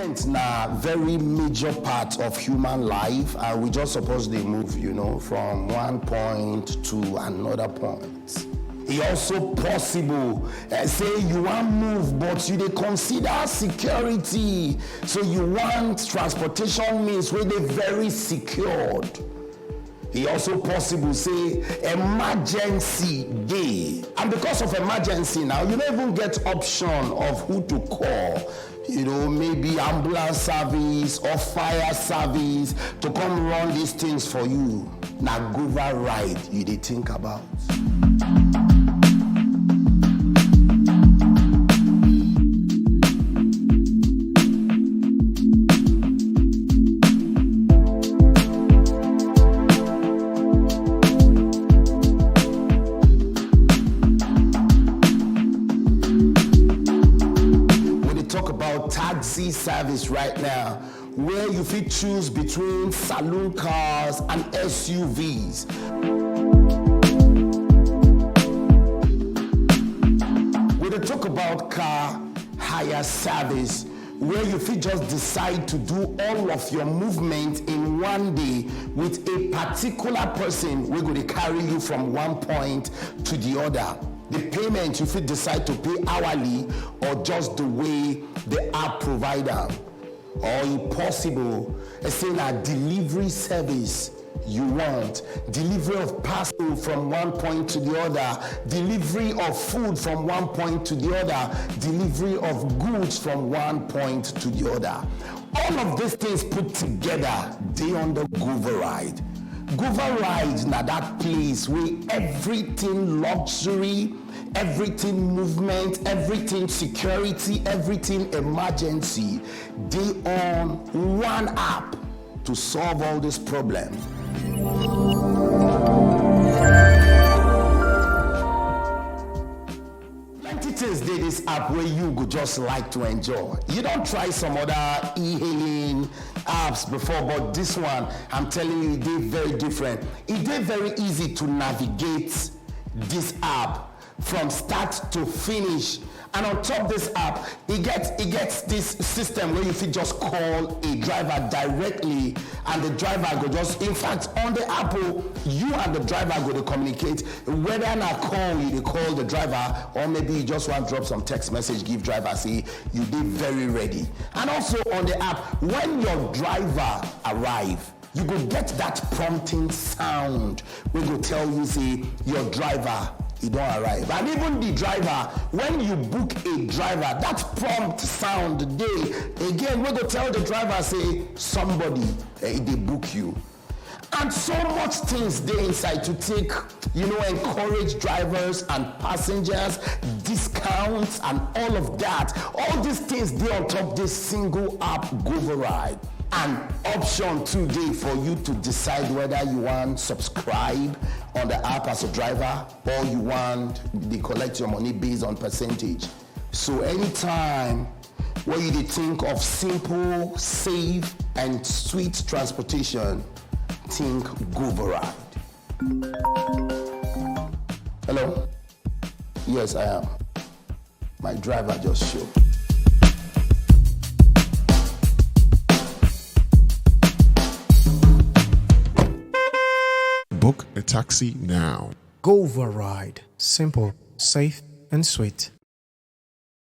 Movement na very major part of human life, and we just suppose they move, from one point to another point. It also possible, say you want move, but you dey consider security, so you want transportation means where they very secured. It also possible, say emergency day, and because of emergency now, you don't even get option of who to call. Maybe ambulance service or fire service to come run these things for you. Now GovaRide you dey think about. Talk about taxi service right now, where you fit choose between saloon cars and SUVs. We dey talk about car hire service, where you fit just decide to do all of your movement in one day with a particular person wey go dey carry you from one point to the other. The payment you fit decide to pay hourly or just the way the app provide am. Or if possible, say na delivery service you want, delivery of parcel from one point to the other, delivery of food from one point to the other, delivery of goods from one point to the other. All of these things put together, they under GovaRide. GovaRide na that place where everything luxury, everything movement, everything security, everything emergency, they on one app to solve all this problem. Plenty things dey this app where you go just like to enjoy. You don't try some other e-hailing apps before, but this one, I'm telling you, they very different. It is very easy to navigate this app from start to finish. And on top of this app, it gets this system where you fit just call a driver directly, and the driver go just, in fact, on the app, you and the driver go to communicate, whether na call you call the driver, or maybe you just want to drop some text message, give driver, say you be very ready. And also on the app, when your driver arrive, you go get that prompting sound where go tell you, say, your driver, he don't arrive. And even the driver, when you book a driver, that prompt sound they again we go tell the driver, say somebody they book you. And so much things they inside to take, encourage drivers and passengers, discounts and all of that. All these things they on top this single app GovaRide. An option today for you to decide whether you want subscribe on the app as a driver, or you want they collect your money based on percentage. So anytime where you think of simple, safe, and sweet transportation, think GovaRide. Hello? Yes, I am. My driver just showed. Book a taxi now. GovaRide. Simple, safe, and sweet.